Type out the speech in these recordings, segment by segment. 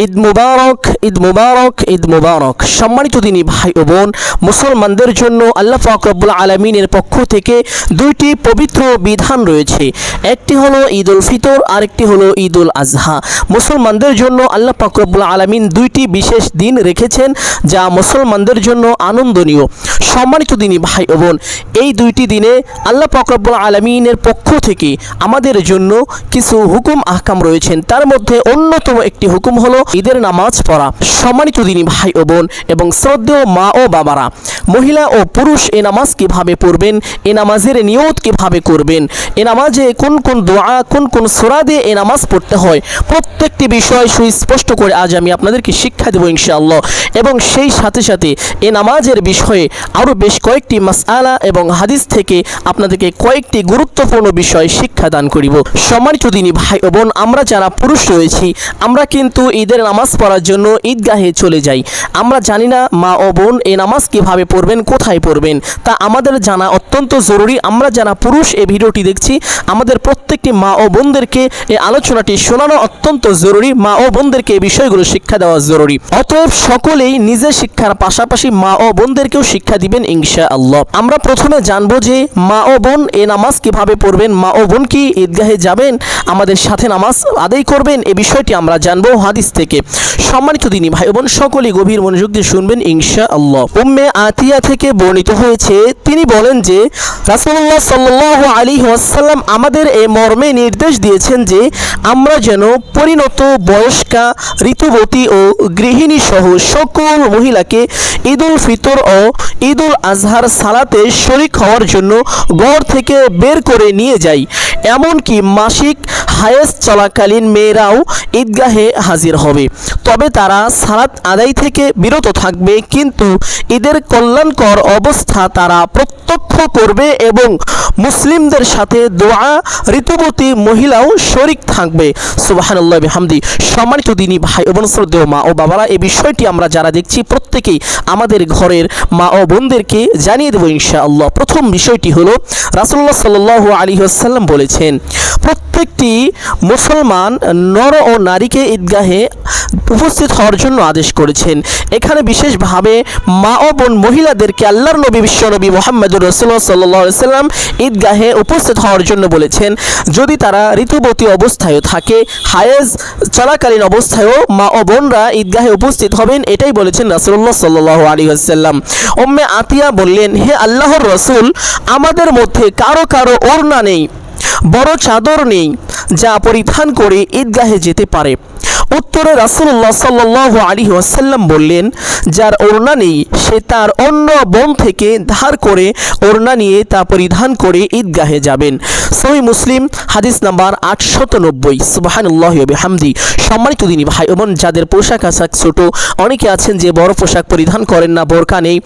ঈদ মুবারক, ঈদ মুবারক, ঈদ মুবারক। সম্মানিত দিনী ভাই ও বোন, মুসলমানদের জন্য আল্লাহ পাক রব্বুল আলামিনের পক্ষ থেকে দুইটি পবিত্র বিধান রয়েছে। একটি হলো ঈদ উল ফিতর, আরেকটি হলো ঈদ উল আজহা। মুসলমানদের জন্য আল্লাহ পাক রব্বুল আলামিন দুইটি বিশেষ দিন রেখেছেন, যা মুসলমানদের জন্য আনন্দনীয়। সম্মানিত দিনী ভাই ও বোন, এই দুইটি দিনে আল্লাহ পাক রব্বুল আলামিনের পক্ষ থেকে আমাদের জন্য কিছু হুকুম আহকাম রয়েছেন। তার মধ্যে অন্যতম একটি হুকুম হলো ঈদের নামাজ পড়া। সম্মানিত দিনী ভাই ও বোন এবং শ্রদ্ধেয় মা ও বাবারা, মহিলা ও পুরুষ এ নামাজ কিভাবে পড়বেন, এ নামাজের নিয়ত কিভাবে করবেন, এ নামাজে কোন কোন দোয়া, কোন কোন সূরা দিয়ে এ নামাজ পড়তে হয়, প্রত্যেকটি বিষয় সুস্পষ্ট করে আজ আমি আপনাদেরকে শিক্ষা দেব ইনশাআল্লাহ। এবং সেই সাথে সাথে এ নামাজের বিষয়ে আরও বেশ কয়েকটি মাসআলা এবং হাদিস থেকে আপনাদেরকে কয়েকটি গুরুত্বপূর্ণ বিষয় শিক্ষা দান করিব। সম্মানিত দিনী ভাই ও বোন, আমরা যারা পুরুষ রয়েছি, আমরা কিন্তু ঈদের নামাজ পড়ার জন্য ঈদগাহে চলে যাই। আমরা জানি না মা ও বোন এই নামাজ কীভাবে পড়বেন, কোথায় পড়বেন, তা আমাদের জানা অত্যন্ত জরুরি। আমরা যারা পুরুষ এই ভিডিওটি দেখছি, আমাদের প্রত্যেকটি মা ও বোনদেরকে এই আলোচনাটি শোনানো অত্যন্ত জরুরি। মা ও বোনদেরকে এই বিষয়গুলো শিক্ষা দেওয়া জরুরি। অতএব সকলেই নিজের শিক্ষার পাশাপাশি মা ও বোনদেরকেও শিক্ষা দিবেন ইনশাআল্লাহ। আমরা প্রথমে জানবো যে মা ও বোন এই নামাজ কীভাবে পড়বেন। মা ও বোন কি ঈদগাহে যাবেন, আমাদের সাথে নামাজ আদায় করবেন, এই বিষয়টি আমরা জানবো হাদিস থেকে। সম্মানিত দিনী ভাই বোন, সকলেই গভীর মনোযোগ দিয়ে শুনবেন ইনশাআল্লাহ। উম্মে আতিয়া থেকে বর্ণিত হয়েছে, তিনি বলেন যে রাসূলুল্লাহ সাল্লাল্লাহু আলাইহি ওয়াসাল্লাম আমাদের এই মর্মে নির্দেশ দিয়েছেন যে আমরা যেন পরিণত, বয়স্কা, ঋতুবতী ও গৃহিণী সহ সকল মহিলাকে ঈদ উল ফিতর ও ঈদ উল আজহার সালাতে শরীক হওয়ার জন্য ঘর থেকে বের করে নিয়ে যাই। এমনকি মাসিক হায়েজ চলাকালীন মেয়েরাও ঈদগাহে হাজির হবে, তবে তারা সালাত আদায় থেকে বিরত থাকবে, কিন্তু ঈদের কল্যাণকর অবস্থা তারা প্রত্যক্ষ করবে এবং মুসলিমদের সাথে দোয়া, ঋতুবতী মহিলাও শরীক থাকবে। সুবহানাল্লাহ বিহামদি। সম্মানিত দিনী ভাই এবং শ্রদ্ধেয় মা ও বাবারা, এই বিষয়টি আমরা যারা দেখছি প্রত্যেকেই আমাদের ঘরের মা ও বোনদেরকে জানিয়ে দেব ইনশাআল্লাহ। প্রথম বিষয়টি হলো, রাসূলুল্লাহ সাল্লাল্লাহু আলাইহি ওয়াসাল্লাম বলেছেন প্রত্যেকটি মুসলমান নর ও নারীকে ঈদগাহে উপস্থিত হওয়ার জন্য আদেশ করেছেন। এখানে বিশেষভাবে মা ও বোন মহিলাদেরকে আল্লাহর নবী বিশ্বনবী মুহাম্মদুর রাসূলুল্লাহ সাল্লাল্লাহু আলাইহি ওয়াসাল্লাম ঈদগাহে উপস্থিত হওয়ার জন্য বলেছেন। যদি তারা ঋতুবতী অবস্থায়ও থাকে, হায়েজ চলাকালীন অবস্থায়ও মা ও বোনরা ঈদগাহে উপস্থিত হবেন, এটাই বলেছেন রাসূলুল্লাহ সাল্লাল্লাহু আলাইহি ওয়াসাল্লাম। উম্মে আতিয়া বললেন, হে আল্লাহর রাসূল, আমাদের মধ্যে কারো কারো ওড়না নেই, বড় চাদর নেই, যা পরিধান করে ঈদগাহে যেতে পারে। উত্তরে রাসূলুল্লাহ সাল্লাল্লাহু আলাইহি ওয়াসাল্লাম বললেন, যার ওড়না নেই সে তার অন্য বোন থেকে ধার করে ওড়না নিয়ে তা পরিধান করে ঈদগাহে যাবেন। সহিহ মুসলিম হাদিস নাম্বার 890। সুবহানাল্লাহি ওয়া বিহামদি। সম্মানিত দিনী ভাই ও বোন, যাদের পোশাক আশাক ছোট, অনেকে আছেন যে বড় পোশাক পরিধান করেন না, বোরকা নেই,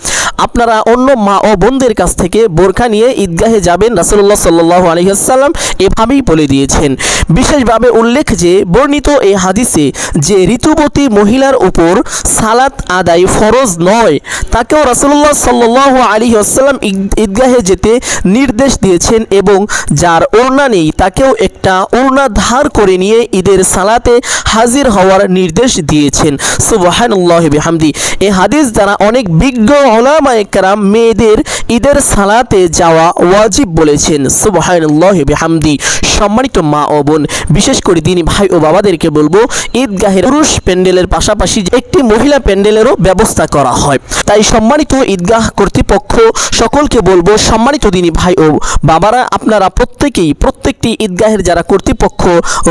আপনারা অন্য মা ও বোনদের কাছ থেকে বোরকা নিয়ে ঈদগাহে যাবেন। রাসূলুল্লাহ সাল্লাল্লাহু আলাইহি ওয়াসাল্লাম এভাবেই বলে দিয়েছেন। বিশেষভাবে উল্লেখ যে বর্ণিত এই হাদিসে যে ঋতুবতী মহিলার উপর সালাত আদায় ফরজ নয়, তাকেও রাসূলুল্লাহ সাল্লাল্লাহু আলাইহি ওয়াসাল্লাম ঈদগাহে যেতে নির্দেশ দিয়েছেন, এবং যার ওড়না নেই তাকেও একটা ওড়না ধার করে নিয়ে ঈদের সালাতে হাজির হওয়ার নির্দেশ দিয়েছেন। সুবহানাল্লাহি বিহামদি। এই হাদিস দ্বারা অনেক বিজ্ঞ উলামায়ে কেরাম মেয়েদের ঈদের সালাতে যাওয়া ওয়াজিব বলেছেন। সুবহানাল্লাহি বিহামদি। সম্মানিত মা ও বোন, বিশেষ করে দিনী ভাই ও বাবাদেরকে বলবো, ঈদগাহের পুরুষ প্যান্ডেলের পাশাপাশি একটি মহিলা প্যান্ডেলেরও ব্যবস্থা করা হয়। তাই সম্মানিত ঈদগাহ কর্তৃপক্ষ সকলকে বলবো, সম্মানিত দিনী ভাই ও বাবারা, আপনারা প্রত্যেকটি ঈদগাহের যারা কর্তৃপক্ষ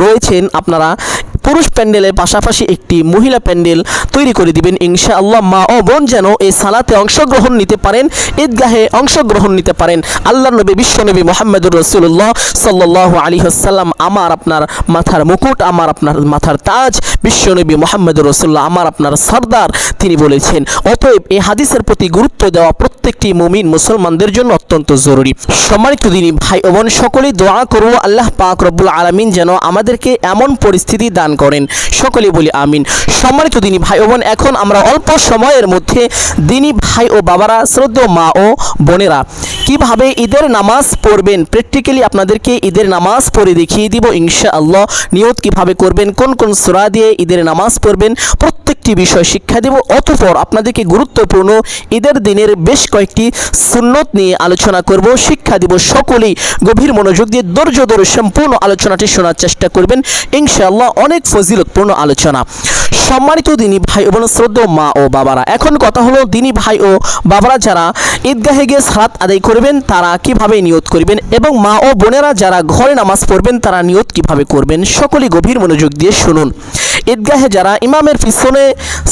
রয়েছেন, আপনারা পুরুষ প্যান্ডেলের পাশাপাশি একটি মহিলা প্যান্ডেল তৈরি করে দিবেন ইনশাআল্লাহ। মা ও বোন যেন এই সালাতে অংশগ্রহণ নিতে পারেন, ঈদগাহে অংশগ্রহণ নিতে পারেন। আল্লাহর নবী বিশ্বনবী মুহাম্মদুর রাসূলুল্লাহ সাল্লাল্লাহু আলাইহি ওয়াসাল্লাম, আমার আপনার মাথার মুকুট, আমার আপনার মাথার তাজ, বিশ্বনবী মুহাম্মদুর রাসূলুল্লাহ আমার আপনার সরদার, তিনি বলেছেন। অতএব এই হাদিসের প্রতি গুরুত্ব দেওয়া প্রত্যেকটি মুমিন মুসলমানদের জন্য অত্যন্ত জরুরি। সম্মানিত দিনী ভাই ও বোন, সকলেই দোয়া করব আল্লাহ পাক রব্বুল আলামিন যেন আমাদেরকে এমন পরিস্থিতি দান করেন। সকলে বলি আমিন। সম্মানিত দিনী ভাই ও বোন, এখন আমরা অল্প সময়ের মধ্যে দিনী ভাই ও বাবারা, শ্রদ্ধেয় মা ও বোনেরা, কিভাবে ঈদের নামাজ পড়বেন প্র্যাকটিক্যালি আপনাদেরকে ঈদের নামাজ পড়ে দেখিয়ে দিব ইনশাআল্লাহ। নিয়ত কিভাবে করবেন, কোন কোন সূরা দিয়ে ঈদের নামাজ পড়বেন, প্রত্যেকটি বিষয় শিক্ষা দেব। অতঃপর আপনাদেরকে গুরুত্বপূর্ণ ঈদের দিনের বেশ কয়েকটি সুন্নত নিয়ে আলোচনা করব, শিক্ষা দিব। সকলেই গভীর মনোযোগ দিয়ে ধৈর্য ধরে সম্পূর্ণ আলোচনাটি শোনার চেষ্টা করবেন ইনশাআল্লাহ। অনেক ফজিলতপূর্ণ আলোচনা। সম্মানিত দিনী ভাই ও বোন, শ্রদ্ধেয় মা ও বাবারা, এখন কথা হলো দিনী ভাই ও বাবারা যারা ঈদগাহে গিয়ে সালাত আদায় করবেন তারা কিভাবে নিয়ত করবেন, এবং মা ও বোনেরা যারা ঘরে নামাজ পড়বেন তারা নিয়ত কিভাবে করবেন। সকলেই গভীর মনোযোগ দিয়ে শুনুন। ঈদগাহে যারা ইমামের পিছনে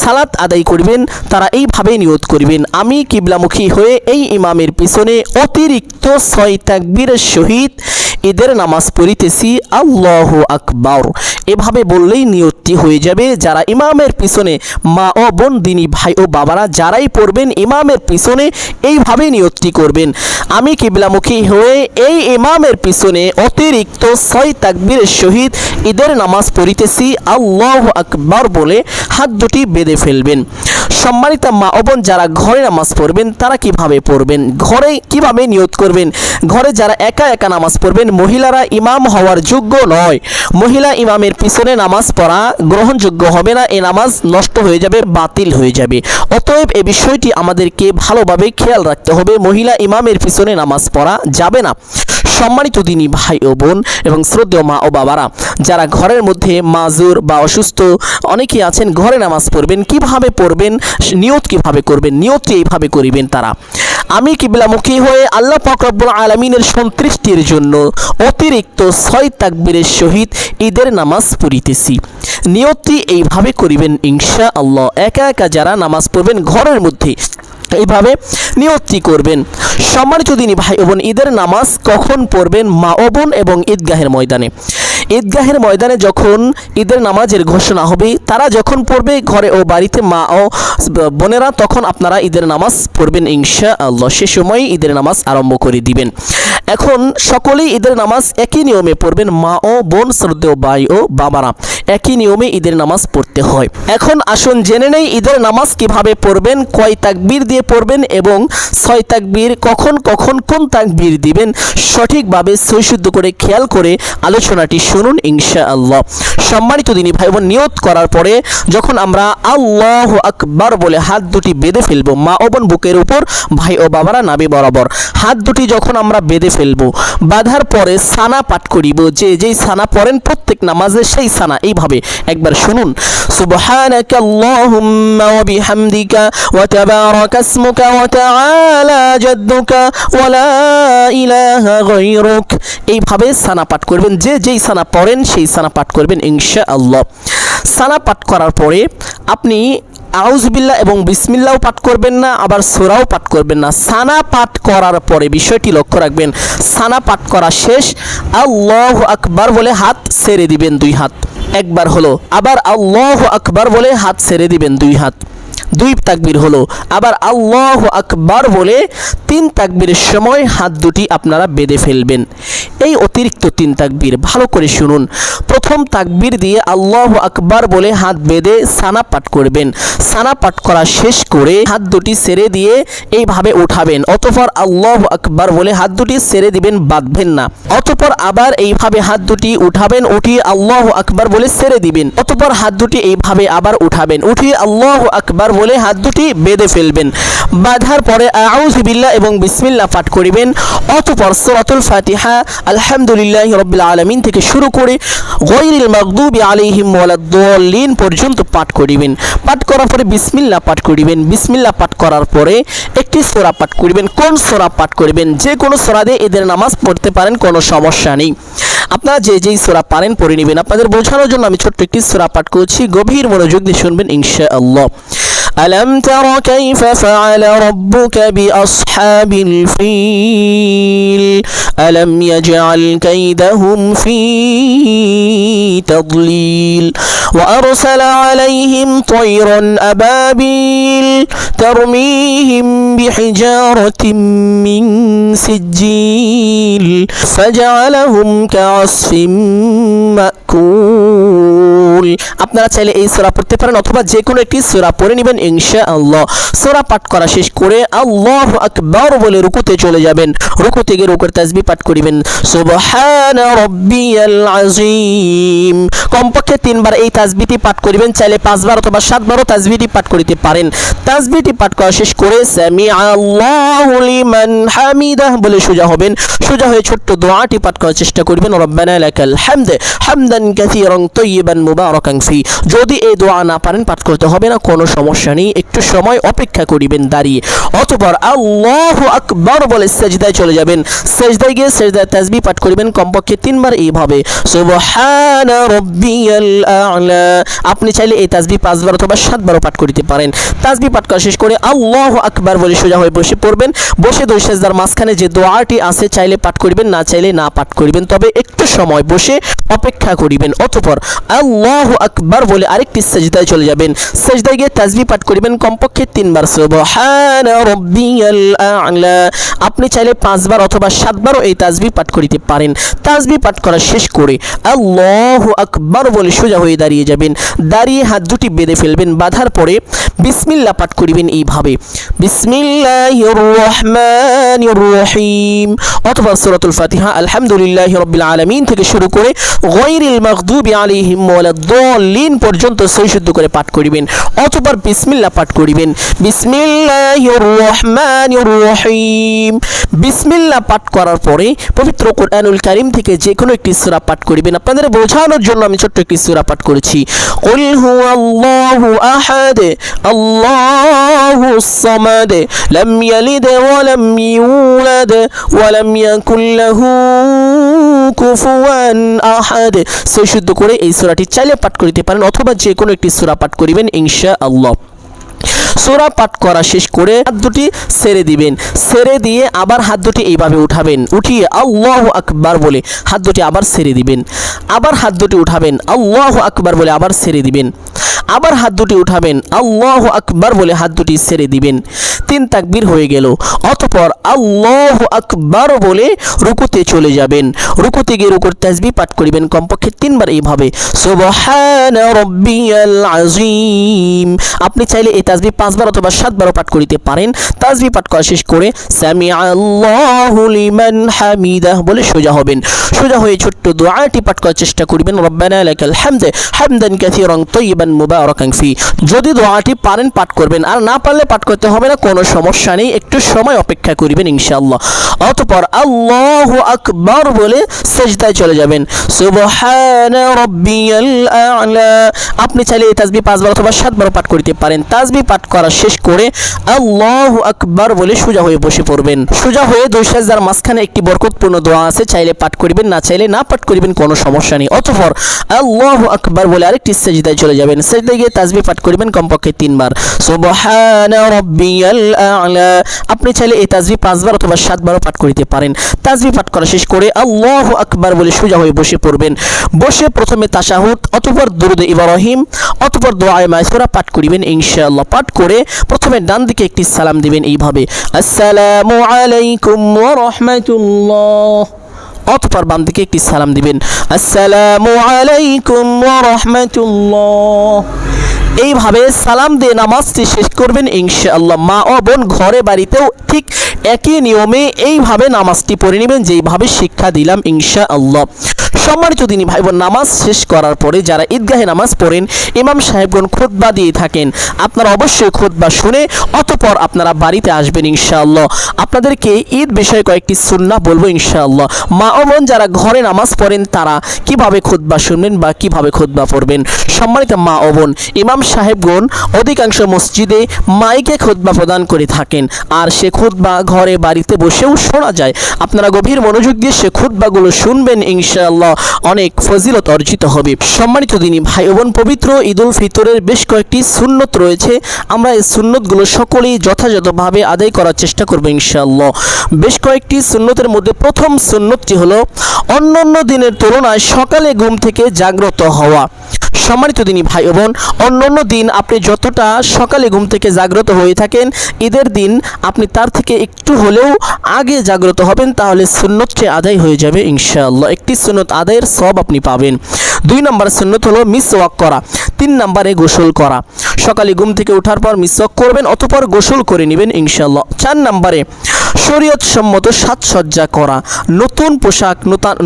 সালাত আদায় করবেন তারা এইভাবে নিয়ত করবেন, আমি কিবলামুখী হয়ে এই ইমামের পিছনে অতিরিক্ত 6 তাকবীরের সহিত ঈদের নামাজ পড়িতেছি, আল্লাহু আকবার। এভাবে বললেই নিয়তটি হয়ে যাবে। যারা ইমামের পিছনে মা ও বোন, দিনী ভাই ও বাবারা যারাই পড়বেন ইমামের পিছনে এইভাবে নিয়তটি করবেন, আমি কিবলামুখী হয়ে এই ইমামের পিছনে অতিরিক্ত 6 তাকবীরের সহিত ঈদের নামাজ পড়িতেছি, আল্লাহু আকবার বলে হাত দুটি বেঁধে ফেলবেন। সম্মানিত মা ও বোন, যারা ঘরে নামাজ পড়বেন তারা কিভাবে পড়বেন, ঘরে কিভাবে নিয়ত করবেন। ঘরে যারা একা একা নামাজ পড়বেন, মহিলারা ইমাম হওয়ার যোগ্য নয়। মহিলা ইমামের পিছনে নামাজ পড়া গ্রহণযোগ্য হবে না, এ নামাজ নষ্ট হয়ে যাবে, বাতিল হয়ে যাবে। অতএব এই বিষয়টি আমাদেরকে ভালোভাবে খেয়াল রাখতে হবে, মহিলা ইমামের পিছনে নামাজ পড়া যাবে না। সম্মানিত দিনী ভাই ও বোন এবং শ্রদ্ধেয় মা ও বাবারা, যারা ঘরের মধ্যে মাজুর বা অসুস্থ অনেকেই আছেন, ঘরে নামাজ পড়বেন, কিভাবে পড়বেন, নিয়ত কিভাবে করবেন, নিয়তটি এইভাবে করিবেন। তারা আমি কিবলামুখী হয়ে আল্লাহ পাক রব্বুল আলামিনের সন্তুষ্টির জন্য অতিরিক্ত 6 তাকবীরের সহিত ঈদের নামাজ পড়িতেছি। নিয়তটি এইভাবে করিবেন ইনশাআল্লাহ। একা একা যারা নামাজ পড়বেন ঘরের মধ্যে এইভাবে নিয়তটি করবেন। সম্মানিত দিনী ভাই ও বোন, ঈদের নামাজ কখন পড়বেন মা ও বোন, এবং ঈদগাহের ময়দানে। ঈদগাহের ময়দানে যখন ঈদের নামাজের ঘোষণা হবে, তারা যখন পড়বে ঘরে ও বাড়িতে মা ও বোনেরা, তখন আপনারা ঈদের নামাজ পড়বেন ইনশাআল্লাহ। সে সময় ঈদের নামাজ আরম্ভ করে দিবেন। এখন সকলেই ঈদের নামাজ একই নিয়মে পড়বেন, মা ও বোন, শ্রদ্ধেয় ভাই ও বাবারা, একই নিয়মে ঈদের নামাজ পড়তে হয়। এখন আসুন জেনে নেই ঈদের নামাজ কিভাবে পড়বেন, কয় তাকবীর দিয়ে পড়বেন এবং 6 তাকবীর কখন কখন কোন তাকবীর দিবেন, সঠিকভাবে সহিশুদ্ধ করে খেয়াল করে আলোচনাটি শুনুন ইনশাআল্লাহ। সম্মানিত দিনী ভাই বোন, নিয়ত করার পরে যখন আমরা আল্লাহু আকবার বলে হাত দুটি বেঁধে ফেলবো, মা ও বোন বুকের উপর, ভাই ও বাবারা নাভি বরাবর, হাত দুটি যখন আমরা বেঁধে ফেলবো, বাঁধার পরে সানা পাঠ করিব, যেই সানা পড়েন প্রত্যেক নামাজে সেই সানা। এইভাবে একবার শুনুন, সুবহানাকা আল্লাহুম্মা ওয়া বিহামদিকা ওয়া তাবারাকা ইসমুকা ওয়া তাআলা জাদ্দুকা ওয়া লা ইলাহা গায়রুক। এইভাবে সানা পাঠ করবেন, যেই সানা পড়েন সেই সানা পাঠ করবেন ইনশাআল্লাহ। সানা পাঠ করার পরে আপনি আউযুবিল্লাহ এবং বিসমিল্লাহও পাঠ করবেন না, আবার সূরাও পাঠ করবেন না। সানা পাঠ করার পরে বিষয়টি লক্ষ্য রাখবেন, সানা পাঠ করা শেষ, আল্লাহু আকবার বলে হাত ছেড়ে দিবেন 2 হাত। একবার হলো, আবার আল্লাহু আকবার বলে হাত ছেড়ে দিবেন 2 হাত। 2 তাকবীর হলো, আবার আল্লাহু আকবার বলে 3 তাকবীরের সময় হাত দুটি আপনারা বেঁধে ফেলবেন। এই অতিরিক্ত 3 তাকবীর ভালো করে শুনুন। প্রথম তাকবীর দিয়ে আল্লাহু আকবার বলে হাত বেঁধে সানা পাঠ করবেন। সানা পাঠ করা শেষ করে হাত দুটি ছেড়ে দিয়ে এইভাবে উঠাবেন। অতঃপর আল্লাহু আকবার বলে হাত দুটি ছেড়ে দিবেন, বাঁধবেন না। অতঃপর আবার এইভাবে হাত দুটি উঠাবেন, উঠিয়ে আল্লাহু আকবার বলে ছেড়ে দিবেন। অতঃপর হাত দুটি এইভাবে আবার উঠাবেন, উঠিয়ে আল্লাহু আকবার বলে হাত দুটি বেঁধে ফেলবেন। বাঁধার পরে আউযু বিল্লাহ এবং বিসমিল্লাহ পাঠ করিবেন। অতঃপর সূরাতুল ফাতিহা, আলহামদুলিল্লাহি রাব্বিল আলামিন থেকে শুরু করে গায়রিল মাগদুবি আলাইহিম ওয়ালাদ-দাল্লিন পর্যন্ত পাঠ করিবেন। পাঠ করার পরে বিসমিল্লাহ পাঠ করিবেন। বিসমিল্লাহ পাঠ করার পরে একটি সূরা পাঠ করিবেন। কোন সূরা পাঠ করিবেন? যে কোনো সূরা দিয়ে ঈদের নামাজ পড়তে পারেন, কোনো সমস্যা নেই। আপনারা যেই সূরা পারেন পড়ে নেবেন। আপনাদের বোঝানোর জন্য আমি ছোট্ট একটি সূরা পাঠ করছি, গভীর মনোযোগ দিয়ে শুনবেন ইনশাআল্লাহ। ألم تر كيف فعل ربك بأصحاب الفيل ألم يجعل كيدهم في تضليل وأرسل عليهم طيرا أبابيل ترميهم بحجارة من سجيل فجعلهم كعصف মাকুল। আপনারা চাইলে এই সূরা পড়তে পারেন অথবা যে কোনো একটি সূরা পড়ে নেবেন ইনশাআল্লাহ। সূরা পাঠ করা শেষ করে আল্লাহু আকবার বলে রুকুতে চলে যাবেন। রুকুতে গিয়ে রুকুর তাসবিহ পাঠ করিবেন সুবহানা রাব্বিয়াল আযীম। কমপক্ষে 3 বার এই তাসবিহটি পাঠ করিবেন, চাইলে 5 বার অথবা 7 বারও তাসবিহটি পাঠ করিতে পারেন। তাসবিহটি পাঠ করা শেষ করে সামিআ আল্লাহু লিমান হামিদাহ বলে সোজা হবেন। সোজা হয়ে ছোট্ট দোয়াটি পাঠ করার চেষ্টা করবেন রব্বানা লাকাল হামদ হামদান কাসীরান তাইয়িবান মুবারাকান ফি। যদি এই দোয়া না পারেন পাঠ করতে হবে না, কোনো সমস্যা নেই, একটু সময় অপেক্ষা করিবেন দাঁড়িয়ে। অতঃপর আল্লাহু আকবার বলে সিজদায় চলে যাবেন। সিজদায় গিয়ে সিজদার তাসবিহ পাঠ করিবেন কমপক্ষে 3 বার এইভাবে সুবহানা রাব্বিয়াল আ'লা। আপনি চাইলে এই তাসবিহ 5 বার অথবা 7 বারও পাঠ করিতে পারেন। তাসবিহ পাঠ করা শেষ করে আল্লাহু আকবার বলে সোজা হয়ে বসে পড়বেন। বসে দুই সিজদার মাঝখানে যে দোয়াটি আছে চাইলে পাঠ করিবেন, না চাইলে না পাঠ করিবেন, তবে একটু সময় বসে অপেক্ষা করিবেন। অতঃপর আল্লাহু আকবার বলে আরেকটি সিজদায় চলে যাবেন। সিজদায় গিয়ে তাসবিহ পাঠ করিবেন কমপক্ষে 3 বার সুবহানা রাব্বিয়াল আ'লা। আপনি চাইলে 5 বার অথবা 7 বারও এই তাসবিহ পাঠ করিতে পারেন। তাসবিহ পাঠ করা শেষ করে আল্লাহু আকবার বলে সোজা হয়ে দাঁড়িয়ে যাবেন। দাঁড়িয়ে হাত দুটি বেঁধে ফেলবেন। বাঁধার পরে বিসমিল্লাহ পাঠ করিবেন এইভাবে বিসমিল্লাহির রহমানির রহিম অথবা সূরাতুল ফাতিহা আলহামদুলিল্লাহি রাব্বিল আলামিন থেকে শুরু করে গায়রিল মাগদুবি আলাইহিম ওয়ালাদ-দাল্লিন পর্যন্ত সহিশুদ্ধ করে পাঠ করিবেন। অতঃপর বিসমিল্লাহ পাঠ করিবেন বিসমিল্লাহির রহমানির রহিম। বিসমিল্লাহ পাঠ করার পরে পবিত্র কোরআনুল কারীম থেকে যে কোনো একটি সূরা পাঠ করিবেন। আপনাদের বোঝানোর জন্য আমি ছোট্ট একটি সূরা পাঠ করেছি কুল হুয়াল্লাহু আহাদ আল্লাহুস সামাদ লাম ইয়ালিদ ওয়া লাম ইউলাদ ওয়া লাম ইয়াকুল লাহু কুফুয়ান আহাদ। সহিশুদ্ধ করে এই সূরাটি চাইলে পাঠ করিতে পারেন অথবা যে কোনো একটি সূরা পাঠ করিবেন ইনশাআল্লাহ। সূরা পাঠ করা শেষ করে হাত দুটি ছেড়ে দিবেন। ছেড়ে দিয়ে আবার হাত দুটি এইভাবে উঠাবেন। উঠিয়ে আল্লাহু আকবার বলে হাত দুটি আবার ছেড়ে দিবেন। আবার হাত দুটি উঠাবেন আল্লাহু আকবার বলে আবার ছেড়ে দিবেন। আবার হাত দুটি উঠাবেন আল্লাহু আকবার বলে হাত দুটি ছেড়ে দিবেন। 3 তাকবীর হয়ে গেল। অতঃপর আল্লাহু আকবার বলে রুকুতে চলে যাবেন। রুকুতে গিয়ে রুকুর তাসবিহ পাঠ করিবেন কমপক্ষে 3 বার এইভাবে সুবহানা রাব্বিয়াল আযীম। আপনি চাইলে এই তাসবিহ 5 বার অথবা 7 বারও পাঠ করিতে পারেন। তাসবিহ পাঠ করা শেষ করে সামিআ আল্লাহু লিমান হামিদাহ বলে সোজা হবেন। সোজা হয়ে ছোট্ট দোয়াটি পাঠ করার চেষ্টা করবেন রব্বানা লাকাল হামদ হামদান কাসীরান তাইয়িবান মুবারাকান ফি। যদি দোয়াটি পারেন পাঠ করবেন, আর না পারলে পাঠ করতে হবে না, কোনো সমস্যা নেই, একটু সময় অপেক্ষা করিবেন ইনশাআল্লাহ। অতঃপর আল্লাহু আকবার বলে সিজদায় চলে যাবেন সুবহানা রাব্বিয়াল আ'লা। আপনি চাইলে এই তাসবিহ 5 বার অথবা 7 বার পাঠ করিতে পারেন। তাসবিহ পাঠ করা শেষ করে আল্লাহু আকবার বলে সোজা হয়ে বসে পড়বেন। সোজা হয়ে দুই সিজদার মাঝখানে একটি বরকতপূর্ণ দোয়া আছে, চাইলে পাঠ করিবেন, না চাইলে না পাঠ করিবেন, কোনো সমস্যা নেই। অতঃপর আল্লাহু আকবার বলে আরেকটি সিজদায় চলে যাবেন। সিজদায় গিয়ে তাসবিহ পাঠ করিবেন কমপক্ষে 3 বার সুবহানা রাব্বিয়াল আ'লা। আপনি চাইলে এই তাসবিহ 5 বার অথবা 7 বারও পাঠ করিতে পারেন। তাসবিহ পাঠ করা শেষ করে আল্লাহু আকবার বলে সোজা হয়ে বসে পড়বেন। বসে প্রথমে তাশাহুদ, অতঃপর দুরুদে ইব্রাহিম, অতঃপর দোয়ায়ে মাসুরা পাঠ করিবেন ইনশাআল্লাহ। পাঠ করে প্রথমে ডান দিকে একটি সালাম দিবেন এইভাবে আসসালামু আলাইকুম ওয়া রাহমাতুল্লাহ। অতঃপর বাম দিকে একটি সালাম দিবেন আসসালামু আলাইকুম ওয়া রাহমাতুল্লাহ। এইভাবে সালাম দিয়ে নামাজটি শেষ করবেন ইনশাআল্লাহ। মা ও বোন ঘরে বাড়িতেও ঠিক একই নিয়মে এইভাবে নামাজটি পড়ে নেবেন যেইভাবে শিক্ষা দিলাম ইনশাআল্লাহ। সম্মানিত দিনী ভাই বোন, নামাজ শেষ করার পরে যারা ঈদগাহে নামাজ পড়েন ইমাম সাহেবগণ খুতবা দিয়ে থাকেন, আপনারা অবশ্যই খুতবা শুনে অতঃপর আপনারা বাড়িতে আসবেন ইনশাআল্লাহ। আপনাদেরকে ঈদ বিষয়ে কয়েকটি সুন্নাহ বলবো ইনশাআল্লাহ। মা ও বোন যারা ঘরে নামাজ পড়েন তারা কিভাবে খুতবা শুনবেন বা কিভাবে খুতবা পড়বেন। সম্মানিত মা ও বোন, ইমাম সাহেবগণ অধিকাংশ মসজিদে মাইকে খুতবা প্রদান করে থাকেন, আর সে খুতবা ঘরে বাড়িতে বসেও শোনা যায়। আপনারা গভীর মনোযোগ দিয়ে সে খুতবাগুলো শুনবেন, ইনশাআল্লাহ অনেক ফজিলত অর্জিত হবে। সম্মানিত দিনী ভাই বোন, পবিত্র ঈদুল ফিতরের বেশ কয়েকটি সুন্নত রয়েছে। আমরা এই সুন্নতগুলো সকলেই যথাযথভাবে আদায় করার চেষ্টা করব ইনশাআল্লাহ। বেশ কয়েকটি সুন্নতের মধ্যে প্রথম সুন্নতটি হলো অন্যান্য দিনের তুলনায় সকালে ঘুম থেকে জাগ্রত হওয়া। সম্মানিত দিনী ভাই বোন, অন্যান্য দিন আপনি যতটা সকালে ঘুম থেকে জাগ্রত হয়ে থাকেন, ঈদের দিন আপনি তার থেকে একটু হলেও আগে জাগ্রত হবেন, তাহলে সুন্নতটি আদায় হয়ে যাবে ইনশাআল্লাহ। একটি সুন্নত আদায়ের সওয়াব আপনি পাবেন। 2 নম্বর সুন্নত হলো মিসওয়াক করা। 3 নম্বরে গোসল করা। সকালে ঘুম থেকে ওঠার পর মিসওয়াক করবেন, অতঃপর গোসল করে নেবেন ইনশাআল্লাহ। 4 নম্বরে শরীয়ত সম্মত সাজসজ্জা করা, নতুন পোশাক,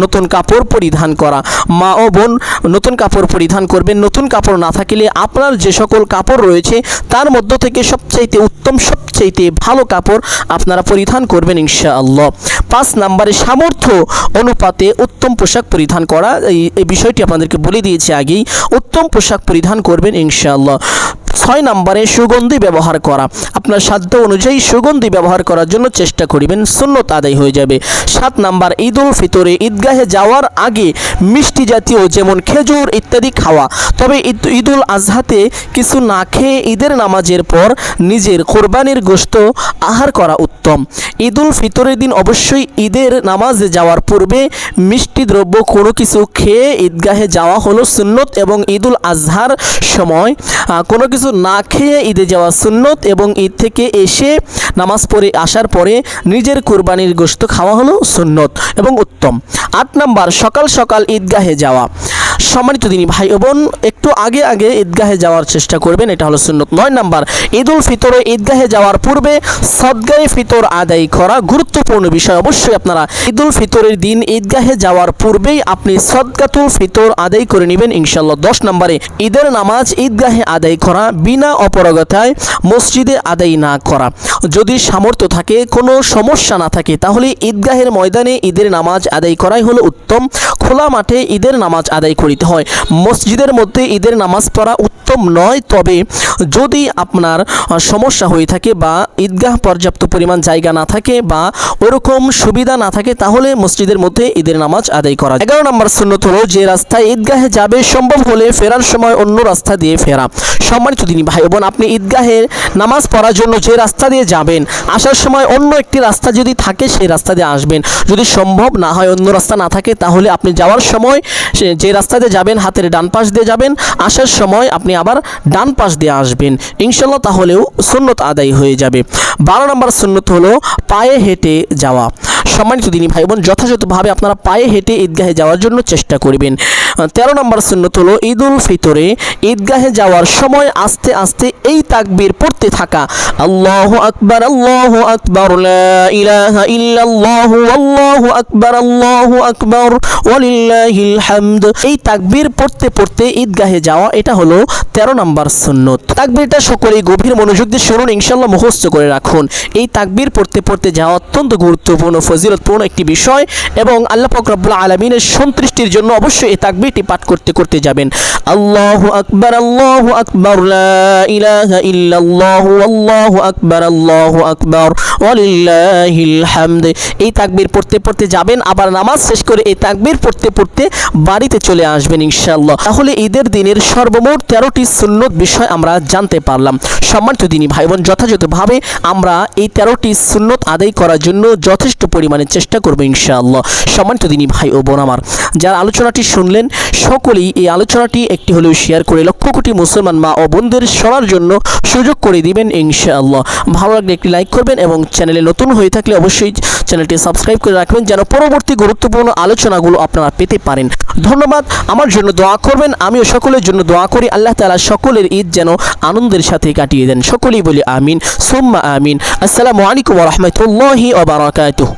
নতুন কাপড় পরিধান করা। মা ও বোন নতুন কাপড় পরিধান করবেন। নতুন কাপড় না থাকলে আপনার যে সকল কাপড় রয়েছে তার মধ্য থেকে সবচাইতে উত্তম, সবচাইতে ভালো কাপড় আপনারা পরিধান করবেন ইনশাআল্লাহ। 5 নম্বরে সামর্থ্য অনুপাতে উত্তম পোশাক পরিধান করা। এই বিষয়টি আপনাদেরকে বলে দিয়েছি আগেই। উত্তম পোশাক পরিধান করবেন ইনশাআল্লাহ। 6 নম্বরে সুগন্ধি ব্যবহার করা। আপনার সাধ্য অনুযায়ী সুগন্ধি ব্যবহার করার জন্য চেষ্টা করিবেন, সুন্নত আদায় হয়ে যাবে। 7 নম্বর ঈদুল ফিতরে ঈদগাহে যাওয়ার আগে মিষ্টি জাতীয় যেমন খেজুর ইত্যাদি খাওয়া। তবে ঈদুল আজহাতে কিছু না খেয়ে ঈদের নামাজের পর নিজের কোরবানির গোশত আহার করা উত্তম। ঈদুল ফিতরের দিন অবশ্যই ঈদের নামাজে যাওয়ার পূর্বে মিষ্টি দ্রব্য কোনো কিছু খেয়ে ঈদগাহে যাওয়া হলো সুন্নত, এবং ঈদুল আজহার সময় কোনো কিছু না খেয়ে ঈদে যাওয়া সুন্নত, এবং ঈদ থেকে এসে নামাজ পড়ে আসার পরে নিজের কুরবানির গোশত খাওয়া হলো সুন্নত এবং উত্তম। 8 নম্বর সকাল সকাল ঈদগাহে যাওয়া। সম্মানিত দিনী ভাই বোন, একটু আগে আগে ঈদগাহে যাওয়ার চেষ্টা করবেন, এটা হলো সুন্নত। 9 নম্বর ঈদুল ফিতরে ঈদগাহে যাওয়ার পূর্বে সদকায়ে ফিতর আদায় করা গুরুত্বপূর্ণ বিষয়। অবশ্যই আপনারা ঈদুল ফিতরের দিন ঈদগাহে যাওয়ার পূর্বেই আপনি সদকাতুল ফিতর আদায় করে নেবেন ইনশাআল্লাহ। 10 নম্বরে ঈদের নামাজ ঈদগাহে আদায় করা, বিনা অপরাগতায় মসজিদে আদায় না করা। যদি সামর্থ্য থাকে, কোনো সমস্যা না থাকে, তাহলে ঈদগাহের ময়দানে ঈদের নামাজ আদায় করাই হলো উত্তম। খোলা মাঠে ঈদের নামাজ আদায় করিতে হয়। মসজিদের মধ্যে ঈদের নামাজ পড়া উত্তম নয়, তবে যদি আপনার সমস্যা হয়ে থাকে বা ঈদগাহ পর্যাপ্ত পরিমাণ জায়গা না থাকে বা ওরকম সুবিধা না থাকে, তাহলে মসজিদের মধ্যে ঈদের নামাজ আদায় করা। 11 নম্বর সুন্নত হলো যে রাস্তায় ঈদগাহে যাবে সম্ভব হলে ফেরার সময় অন্য রাস্তা দিয়ে ফেরা। সম্মানিত দিনী ভাই বোন, আপনি ঈদগাহে নামাজ পড়ার জন্য যে রাস্তা দিয়ে যাবেন, আসার সময় অন্য একটি রাস্তা যদি থাকে সেই রাস্তা দিয়ে আসবেন। যদি সম্ভব না হয়, অন্য রাস্তা না থাকে, তাহলে আপনি যাওয়ার সময় যে রাস্তা দিয়ে যাবেন হাতের ডান পাশ দিয়ে যাবেন, আসার সময় আপনি আবার ডান পাশ দিয়ে আসবেন ইনশাআল্লাহ, তাহলেও সুন্নত আদায় হয়ে যাবে। 12 নম্বর সুন্নত হলো পায়ে হেঁটে যাওয়া। সম্মানিত দিনী ভাই বোন, যথাযথভাবে আপনারা পায়ে হেঁটে ঈদগাহে যাওয়ার জন্য চেষ্টা করবেন। 13 নম্বর সুন্নত হলো ঈদুল ফিতরে ঈদগাহে যাওয়ার সময় আস্তে আস্তে এই তাকবীর পড়তে থাকা, আল্লাহু আকবার, আল্লাহু আকবার, লা ইলাহা ইল্লাল্লাহু, আল্লাহু আকবার, আল্লাহু আকবার, ওয়ালিল্লাহিল হামদ। এই তাকবীর পড়তে পড়তে ঈদগাহে যাওয়া, এটা হলো 13 নম্বর সুন্নত। তাকবীরটা সকলেই গভীর মনোযোগ দিয়ে শুনুন, ইনশাআল্লাহ মুখস্থ করে রাখুন। এই তাকবীর পড়তে পড়তে যাওয়া অত্যন্ত গুরুত্বপূর্ণ, ফজিলতপূর্ণ একটি বিষয়, এবং আল্লাহ পাক রব্বুল আলামিনের সন্তুষ্টির জন্য অবশ্যই এই তাকবীরটি পাঠ করতে করতে যাবেন। আল্লাহু আকবার, আল্লাহু আকবার, লা ইলাহা ইল্লাল্লাহু, আল্লাহু আকবার, আল্লাহু আকবার, ওয়ালিল্লাহিল হামদ। এই তাকবীর পড়তে পড়তে যাবেন, আবার নামাজ শেষ করে এই তাকবীর পড়তে পড়তে বাড়িতে চলে আসবেন ইনশাআল্লাহ। তাহলে ঈদের দিনের সর্বমোট 13টি সুন্নত বিষয় আমরা জানতে পারলাম। সম্মানিত দিনী ভাই বোন, যথাযথভাবে আমরা এই 13টি সুন্নত আদায় করার জন্য যথেষ্ট পরিমাণে চেষ্টা করব ইনশাআল্লাহ। সম্মানিত দিনী ভাই ও বোন আমার, যারা আলোচনাটি শুনলেন সকলেই এই আলোচনাটি একটি হলেও শেয়ার করে লক্ষ কোটি মুসলমান মা ও বোনদের শোনার জন্য সুযোগ করে দিবেন ইনশাআল্লাহ। ভালো লাগলে একটি লাইক করবেন, এবং চ্যানেলে নতুন হয়ে থাকলে অবশ্যই চ্যানেলটি সাবস্ক্রাইব করে রাখবেন, যেন পরবর্তী গুরুত্বপূর্ণ আলোচনাগুলো আপনারা পেতে পারেন। ধন্যবাদ। আমার জন্য দোয়া করবেন, আমিও সকলের জন্য দোয়া করি। আল্লাহ তাআলা সকলের ঈদ যেন আনন্দের সাথে কাটিয়ে দেন। সকলেই বলি আমিন সুম্মা আমিন। আসসালামু আলাইকুম ওয়া রাহমাতুল্লাহি ওয়া বারাকাতুহু।